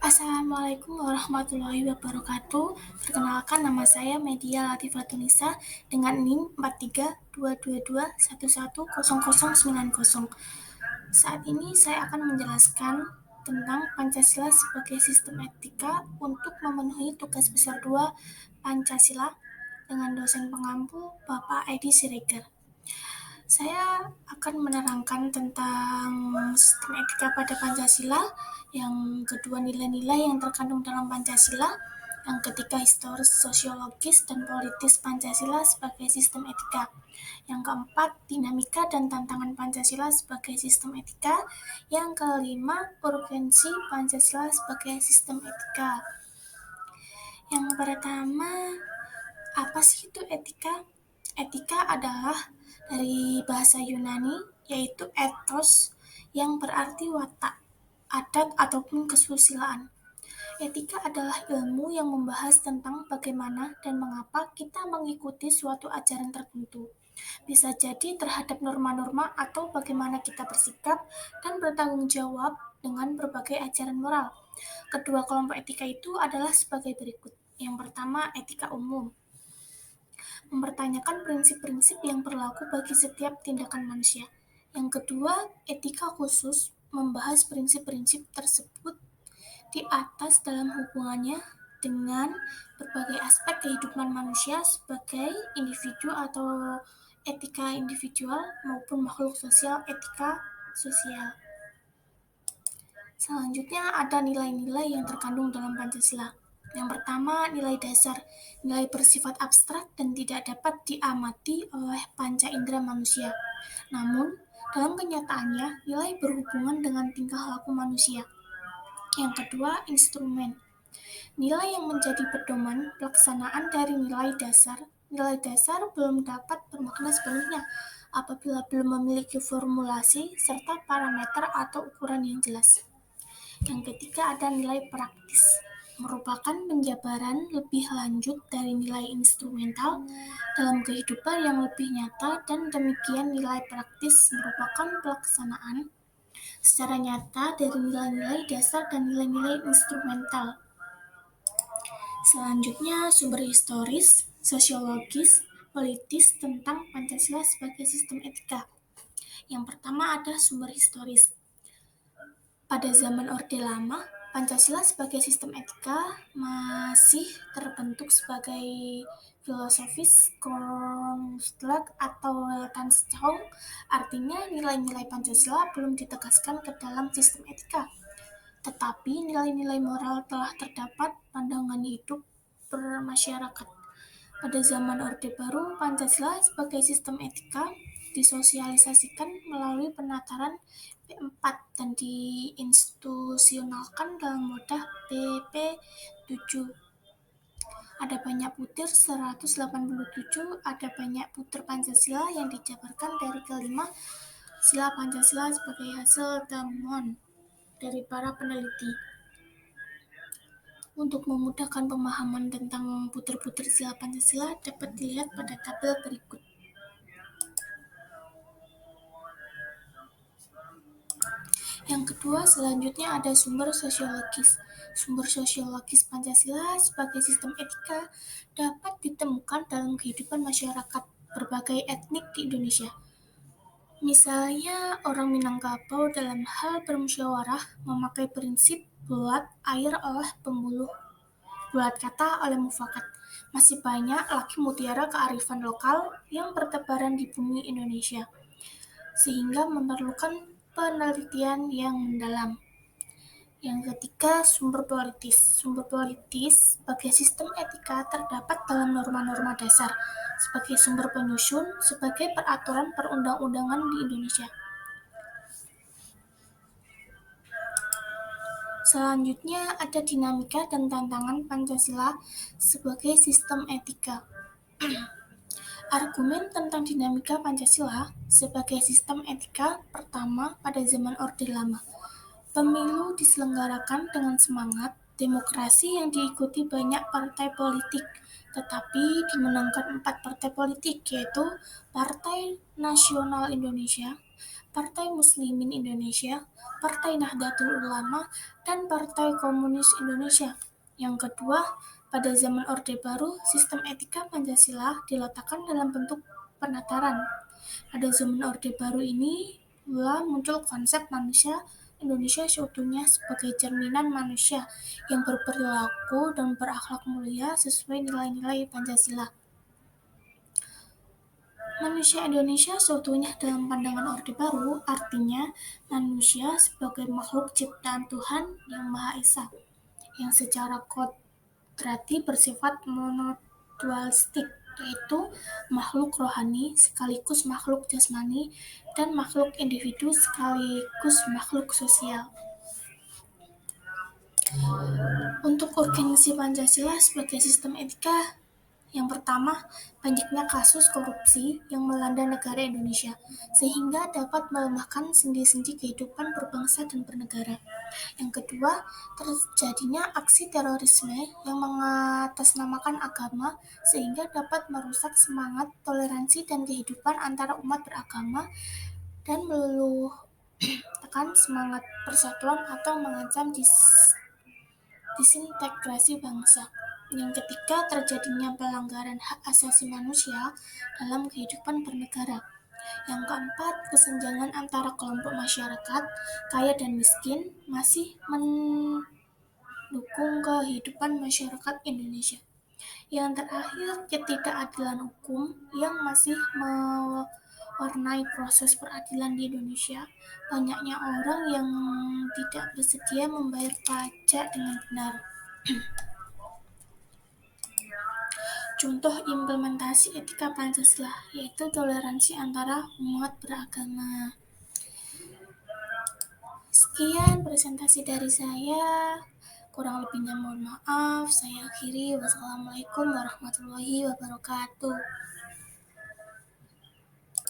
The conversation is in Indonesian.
Assalamualaikum warahmatullahi wabarakatuh. Perkenalkan, nama saya Media Latifatunisa dengan NIM 432221110090. Saat ini saya akan menjelaskan tentang Pancasila sebagai sistem etika untuk memenuhi tugas besar 2 Pancasila dengan dosen pengampu Bapak Edi Siregar. Saya akan menerangkan tentang sistem etika pada Pancasila, yang kedua nilai-nilai yang terkandung dalam Pancasila, yang ketiga historis, sosiologis, dan politis Pancasila sebagai sistem etika, yang keempat dinamika dan tantangan Pancasila sebagai sistem etika, yang kelima urgensi Pancasila sebagai sistem etika. Yang pertama, apa sih itu etika? Etika adalah dari bahasa Yunani, yaitu ethos, yang berarti watak, adat, ataupun kesusilaan. Etika adalah ilmu yang membahas tentang bagaimana dan mengapa kita mengikuti suatu ajaran tertentu. Bisa jadi terhadap norma-norma atau bagaimana kita bersikap dan bertanggung jawab dengan berbagai ajaran moral. Kedua kelompok etika itu adalah sebagai berikut. Yang pertama, etika umum, mempertanyakan prinsip-prinsip yang berlaku bagi setiap tindakan manusia. Yang kedua, etika khusus, membahas prinsip-prinsip tersebut di atas dalam hubungannya dengan berbagai aspek kehidupan manusia sebagai individu atau etika individual maupun makhluk sosial, etika sosial. Selanjutnya ada nilai-nilai yang terkandung dalam Pancasila. Yang pertama, nilai dasar, nilai bersifat abstrak dan tidak dapat diamati oleh panca indera manusia. Namun, dalam kenyataannya, nilai berhubungan dengan tingkah laku manusia. Yang kedua, instrumen, nilai yang menjadi pedoman pelaksanaan dari nilai dasar. Nilai dasar belum dapat bermakna sepenuhnya apabila belum memiliki formulasi serta parameter atau ukuran yang jelas. Yang ketiga ada nilai praktis, merupakan penjabaran lebih lanjut dari nilai instrumental dalam kehidupan yang lebih nyata, dan demikian nilai praktis merupakan pelaksanaan secara nyata dari nilai-nilai dasar dan nilai-nilai instrumental. Selanjutnya sumber historis, sosiologis, politis tentang Pancasila sebagai sistem etika. Yang pertama ada sumber historis. Pada zaman Orde Lama, Pancasila sebagai sistem etika masih terbentuk sebagai filosofis konstruk atau Weltanschauung, artinya nilai-nilai Pancasila belum ditegaskan ke dalam sistem etika, tetapi nilai-nilai moral telah terdapat pandangan hidup bermasyarakat. Pada zaman Orde Baru, Pancasila sebagai sistem etika disosialisasikan melalui penataran P4 dan diinstitusionalkan dalam wadah PP7. Ada banyak butir 187, ada banyak butir Pancasila yang dijabarkan dari kelima sila Pancasila sebagai hasil temuan dari para peneliti. Untuk memudahkan pemahaman tentang butir-butir sila Pancasila dapat dilihat pada tabel berikut. Yang kedua, selanjutnya ada sumber sosiologis. Sumber sosiologis Pancasila sebagai sistem etika dapat ditemukan dalam kehidupan masyarakat berbagai etnik di Indonesia. Misalnya, orang Minangkabau dalam hal bermusyawarah memakai prinsip bulat air oleh pembuluh, bulat kata oleh mufakat. Masih banyak lagi mutiara kearifan lokal yang bertebaran di bumi Indonesia, sehingga memerlukan penelitian yang mendalam. Yang ketiga, sumber politis. Sumber politis sebagai sistem etika terdapat dalam norma-norma dasar, sebagai sumber penyusun, sebagai peraturan perundang-undangan di Indonesia. Selanjutnya ada dinamika dan tantangan Pancasila sebagai sistem etika. Argumen tentang dinamika Pancasila sebagai sistem etika pertama pada zaman Orde Lama. Pemilu diselenggarakan dengan semangat demokrasi yang diikuti banyak partai politik, tetapi dimenangkan 4 partai politik, yaitu Partai Nasional Indonesia, Partai Muslimin Indonesia, Partai Nahdlatul Ulama, dan Partai Komunis Indonesia. Yang kedua, pada zaman Orde Baru, sistem etika Pancasila diletakkan dalam bentuk penataran. Pada zaman Orde Baru ini pula muncul konsep manusia Indonesia seutuhnya sebagai cerminan manusia yang berperilaku dan berakhlak mulia sesuai nilai-nilai Pancasila. Manusia Indonesia seutuhnya dalam pandangan Orde Baru artinya manusia sebagai makhluk ciptaan Tuhan yang Maha Esa, yang secara kodrati bersifat monodualistik, yaitu makhluk rohani sekaligus makhluk jasmani dan makhluk individu sekaligus makhluk sosial. Untuk urgensi Pancasila sebagai sistem etika, yang pertama, banyaknya kasus korupsi yang melanda negara Indonesia, sehingga dapat melemahkan sendi-sendi kehidupan berbangsa dan bernegara. Yang kedua, terjadinya aksi terorisme yang mengatasnamakan agama, sehingga dapat merusak semangat toleransi dan kehidupan antara umat beragama dan meluluhkan semangat persatuan atau mengancam disintegrasi bangsa. Yang ketiga, terjadinya pelanggaran hak asasi manusia dalam kehidupan bernegara. Yang keempat, kesenjangan antara kelompok masyarakat, kaya dan miskin, masih mendukung kehidupan masyarakat Indonesia. Yang terakhir, ketidakadilan hukum yang masih mewarnai proses peradilan di Indonesia. Banyaknya orang yang tidak bersedia membayar pajak dengan benar. Contoh implementasi etika Pancasila, yaitu toleransi antara umat beragama. Sekian presentasi dari saya. Kurang lebihnya mohon maaf. Saya akhiri. Wassalamualaikum warahmatullahi wabarakatuh.